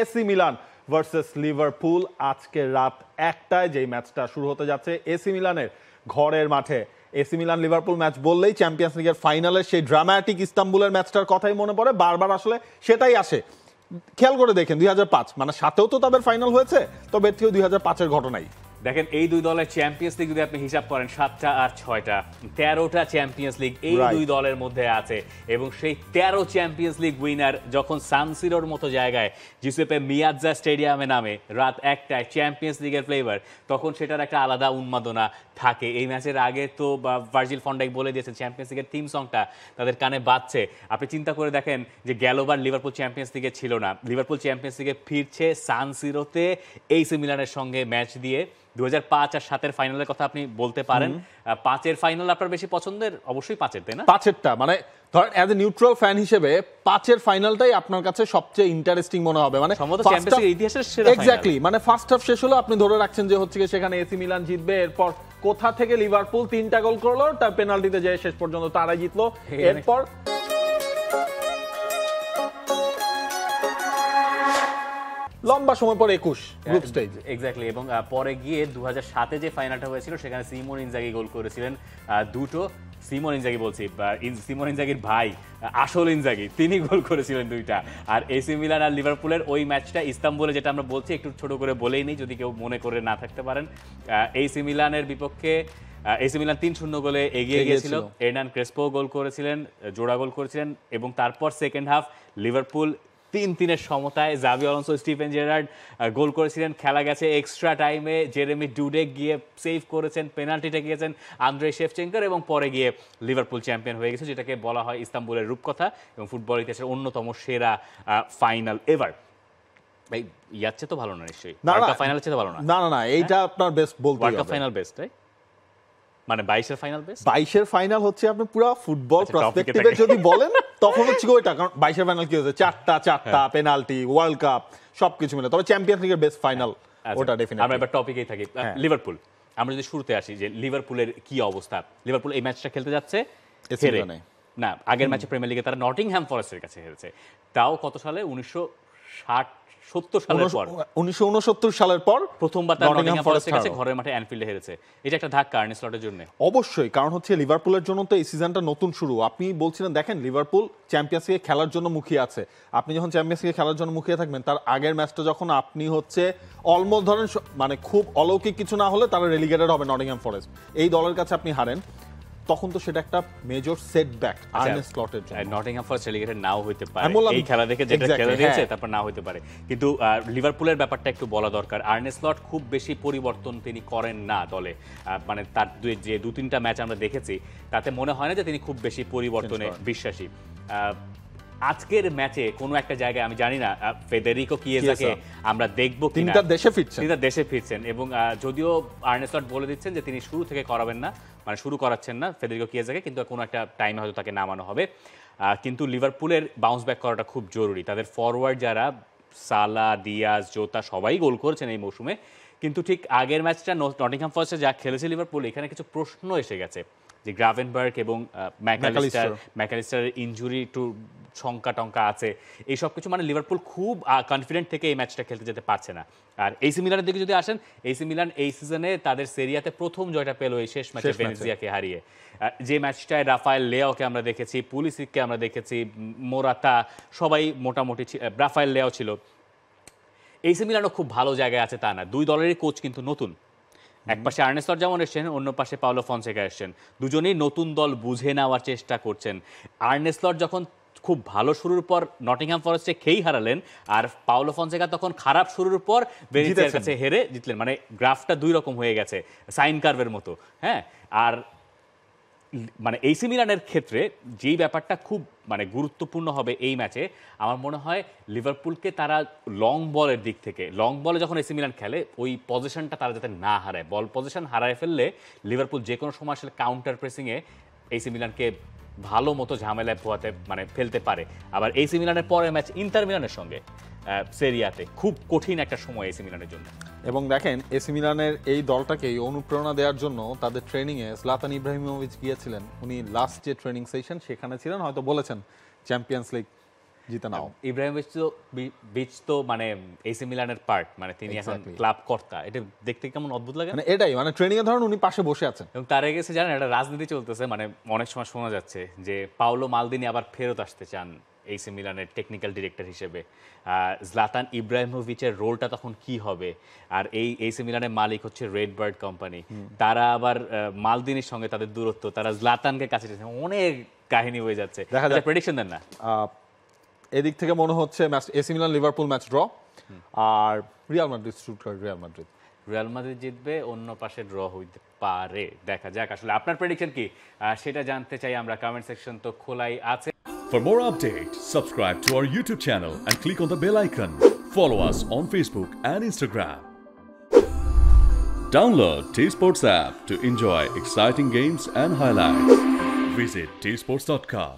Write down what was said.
AC Milan versus Liverpool আজকে রাত 1টায় যেই ম্যাচটা শুরু হতে যাচ্ছে এসি মিলানের ঘরের মাঠে। এসি মিলান লিভারপুল ম্যাচ বললেই চ্যাম্পিয়ন্স লিগের ফাইনালের সেই ড্রামাটিক ইস্তাম্বুলের ম্যাচটার কথাই মনে পড়ে, বারবার আসলে সেটাই আসে। খেয়াল করে দেখেন 2005 মানে সাথেও তো তাদের ফাইনাল হয়েছে, তবে এর থেকেও 2005-এর ঘটনাই। দেখেন এই দুই দলের চ্যাম্পিয়ন্স লিগ যদি আপনি হিসাব করেন 7টা আর 6টা 13টা চ্যাম্পিয়ন্স লিগ এই দুই দলের মধ্যে আছে, এবং সেই 13 চ্যাম্পিয়ন্স লিগ উইনার যখন সান সিরোর মতো জায়গায় জিউসেপে মিয়াজ্জা স্টেডিয়ামে নামে রাত 1টায় চ্যাম্পিয়ন্স লিগের ফ্লেভার, তখন সেটার একটা আলাদা উন্মাদনা থাকে। এই ম্যাচের আগে তো ভার্জিল ফন ডাইক বলে দিয়েছেন চ্যাম্পিয়ন্স লিগের থিম সংটা তাদের কানে বাজছে। আপনি চিন্তা করে দেখেন যে গেলবার লিভারপুল চ্যাম্পিয়ন্স লিগে ছিল না, লিভারপুল চ্যাম্পিয়ন্স লিগে ফিরছে সান সিরোতে এসি মিলানের সঙ্গে ম্যাচ দিয়ে। 2005 আর 7-এর ফাইনালের কথা আপনি বলতে পারেন। 5-এর ফাইনাল আপনার বেশি পছন্দের? অবশ্যই 5-এর, তাই না? 5-এরটা মানে ধরেন অ্যাজ এ নিউট্রাল ফ্যান হিসেবে 5-এর ফাইনালটাই আপনার কাছে সবচেয়ে ইন্টারেস্টিং মনে হবে। মানে সম্ভবত চ্যাম্পিয়ন্স লিগ ইতিহাসের সেরা ফাইনাল। এক্স্যাক্টলি, মানে ফার্স্ট হাফ শেষ হলো আপনি ধরে রাখছেন যে হচ্ছে সেখানে এসি মিলান জিতবে, এরপর কোথা থেকে লিভারপুল 3টা গোল করলো, তার পেনাল্টিতে যে শেষ পর্যন্ত তারাই জিতলো, এরপর লম্বা সময় পর 21 গ্রুপ স্টেজ এক্স্যাক্টলি। এবং পরে গিয়ে 2007-এ যে ফাইনালটা হয়েছিল সেখানে সিমোন ইনজাগি গোল করেছিলেন দুটো। সিমোন ইনজাগি বলছি, সিমোন ইনজাগির ভাই আসল ইনজাগি, তিনি গোল করেছিলেন 2টা। আর এসি মিলান আর লিভারপুলের ওই ম্যাচটা ইস্তাম্বুলে, যেটা আমরা বলছি একটু ছোট করে বলেই নেই যদি কেউ মনে করে না থাকতে পারেন। এসি মিলানের বিপক্ষে এসি মিলান 3-0 গোলে এগিয়ে গিয়েছিল। এরনান ক্রেসপো গোল করেছিলেন, জোড়া গোল করেছিলেন, এবং তারপর সেকেন্ড হাফ লিভারপুল 3-3-এর সমতায় জাভি অলonso, স্টিফেন জেরার্ড গোল করেছিলেন। খেলা গেছে এক্সট্রা টাইমে, জেরেমি ডুডেক গিয়ে সেভ করেছেন, পেনাল্টিটা গিয়েছেন আন্দ্রে শেফচেঙ্কার, এবং পরে গিয়ে লিভারপুল চ্যাম্পিয়ন হয়ে গেছে, যেটাকে বলা হয় ইস্তাম্বুলের রূপকথা এবং ফুটবল ইতিহাসের অন্যতম সেরা ফাইনাল এভার। ভাই ইয়াচ্ছে তো ভালো না নিশ্চয়ই, ফাইনাল চেয়ে ভালো না? না না না, এইটা আপনার বেস্ট বলতে হবে। ফাইনাল বেস্ট, তাই মানে 22-এর ফাইনাল বেস্ট? 22-এর ফাইনাল হচ্ছে আপনি পুরো ফুটবল পার্সপেক্টিভে যদি বলেন তখন হচ্ছে ওইটা, কারণ 22-এর ফাইনাল কি হয়েছে, 4টা পেনাল্টি, ওয়ার্ল্ড কাপ সবকিছু মিলে। তবে চ্যাম্পিয়ন্স লিগের বেস্ট ফাইনাল ওটা ডেফিনেটলি। আমরা এবার টপিকেই থাকি, লিভারপুল। আমরা যদি শুরুতে আসি যে লিভারপুলের কি অবস্থা। লিভারপুল এই ম্যাচটা খেলতে যাচ্ছে হেরে না, আগের ম্যাচে প্রিমিয়ার লিগে তারা নটিংহ্যাম ফরেস্টের কাছে হেরেছে, তাও কত সালে, 1970 সালের পর প্রথমবার তারা নটিংহ্যাম ফরেস্টের কাছে ঘরের মাঠে অ্যানফিল্ডে হেরেছে। এটা একটা ধাক্কা আর্নে স্লটের জন্য। অবশ্যই, কারণ হচ্ছে লিভারপুলের জন্য তো এই সিজনটা নতুন শুরু। আপনি বলছিলেন দেখেন লিভারপুল চ্যাম্পিয়ন্স লিগে খেলার জন্য মুখিয়ে আছে। আপনি যখন চ্যাম্পিয়ন্স লিগে খেলার জন্য মুখিয়ে থাকবেন, তার আগের ম্যাচটা যখন আপনি হচ্ছে অলমোস্ট ধরেন মানে খুব অলৌকিক কিছু না হলে তারা রেলিগেটেড হবে নটিংহ্যাম ফরেস্ট, এই দলের কাছে আপনি হারেন, তখন তো সেটা একটা মেজর সেটব্যাক আর্নে স্লটের জন্য। নটিংহ্যাম ফরেস্ট রেলিগেটেড নাও হতে পারে এই খেলা দেখে, যেটা খেলা দিয়েছে, তারপর নাও হতে পারে। কিন্তু লিভারপুলের ব্যাপারটা একটু বলা দরকার। আর্নে স্লট খুব বেশি পরিবর্তন তিনি করেন না দলে, মানে তার যে 2-3টা ম্যাচ আমরা দেখেছি তাতে মনে হয় না যে তিনি খুব বেশি পরিবর্তনে বিশ্বাসী। আজকের ম্যাচে কোনো একটা জায়গায় আমি জানি না ফেদেরিকো কিয়েজাকে আমরা দেখবো কিনা, তিনি দেশে ফিরছেন, এবং যদিও আর্নে স্লট বলে দিচ্ছেন যে তিনি শুরু থেকে করাবেন না, মানে শুরু করাচ্ছেন না ফেদেরিকো কিয়েজাকে, কিন্তু কোনো একটা টাইমে হয়তো তাকে নামানো হবে। কিন্তু লিভারপুলের বাউন্স ব্যাক করাটা খুব জরুরি। তাদের ফরওয়ার্ড যারা সালা, দিয়াজ, জোতা সবাই গোল করেছেন এই মৌসুমে, কিন্তু ঠিক আগের ম্যাচটা নটিংহ্যাম ফরেস্টে যা খেলেছে লিভারপুল, এখানে কিছু প্রশ্ন এসে গেছে যে গ্রাভেনবার্গ এবং ম্যাকালিস্টারের ইনজুরি একটু শঙ্কা টঙ্কা আছে, এইসব কিছু, মানে লিভারপুল খুব কনফিডেন্ট থেকে এই ম্যাচটা খেলতে যেতে পারছে না। আর এসি মিলানের দিকে যদি আসেন, এসি মিলান এই সিজনে তাদের সেরিয়াতে প্রথম জয়টা পেল এই শেষ ম্যাচে ভেনেজিয়াকে হারিয়ে। যে ম্যাচটায় রাফায়েল লেয়াওকে আমরা দেখেছি, পুলিসিককে আমরা দেখেছি, মোরাতা সবাই মোটামুটি, রাফায়েল লেয়াও ছিল। এসি মিলানও খুব ভালো জায়গায় আছে তা না, দুই দলেরই কোচ কিন্তু নতুন। এক পাশে আর্নে স্লট যেমন এসছেন, অন্য পাশে পাওলো ফনসেকা এসছেন, দুজনেই নতুন দল বুঝে নেওয়ার চেষ্টা করছেন। আর্নে স্লট যখন খুব ভালো শুরুর পর নটিংহ্যাম ফরেস্টে খেই হারালেন, আর পাওলো ফনসেকা তখন খারাপ শুরুর পর বেনিতেজের কাছে হেরে জিতলেন, মানে গ্রাফটা দুই রকম হয়ে গেছে, সাইন কার্ভের মতো। হ্যাঁ, আর মানে এসি মিলানের ক্ষেত্রে যেই ব্যাপারটা খুব মানে গুরুত্বপূর্ণ হবে এই ম্যাচে, আমার মনে হয় লিভারপুলকে তারা লং বলের দিক থেকে, লং বলে যখন এসি মিলান খেলে ওই পজিশনটা তারা যাতে না হারায়, বল পজিশন হারায় ফেললে লিভারপুল যে কোনো সময় আসলে কাউন্টার প্রেসিংয়ে এসি মিলানকে ভালো মতো ঝামেলায় পোয়াতে মানে ফেলতে পারে। আবার এসি মিলানের পরের ম্যাচ ইন্টার মিলানের সঙ্গে সেরিয়াতে খুব কঠিন একটা সময় এসি মিলানের জন্য। এবং দেখেন এসি মিলানের এই দলটাকে অনুপ্রেরণা দেওয়ার জন্য তাদের ট্রেনিংয়ে জলাতান ইব্রাহিমোভিচ গিয়েছিলেন। উনি লাস্ট যে ট্রেনিং সেশন সেখানে ছিলেন, হয়তো বলেছেন চ্যাম্পিয়ন্স লিগ জিতে নাও। ইব্রাহিমোভিচ তো মানে এসি মিলানের পার্ট, মানে তিনি এখন ক্লাব কর্তা, এটা দেখতে কেমন অদ্ভুত লাগে। মানে এটাই, মানে ট্রেনিং এ ধরেন উনি পাশে বসে আছেন এবং তার আগে জানেন একটা রাজনীতি চলতেছে, মানে অনেক সময় শোনা যাচ্ছে যে পাওলো মালদিনি আবার ফেরত আসতে চান এসি মিলানের টেকনিক্যাল ডিরেক্টর হিসেবে। জলাতান ইব্রাহিমোভিচের রোলটা তখন কি হবে? আর এই এসি মিলানের মালিক হচ্ছে রেড বার্ড কোম্পানি, তারা আবার মালদিনির সঙ্গে তাদের দূরত্ব, তারা জলাতানকে কাছে অনেক কাহিনী হয়ে যাচ্ছে। দেখা যায়, প্রেডিকশন দেন না। এদিক থেকে মনে হচ্ছে match AC Milan Liverpool match draw, আর Real Madrid Stuttgart Real Madrid জিতবে, অন্য পাশে ড্র হইতে পারে, দেখা যাক। আসলে আপনার প্রেডিকশন কি সেটা জানতে চাই আমরা, কমেন্ট সেকশন তো খোলাই আছে। For more updates, subscribe to our YouTube channel and click on the bell icon. Follow us on Facebook and Instagram. Download T-Sports app to enjoy exciting games and highlights. Visit tsports.com.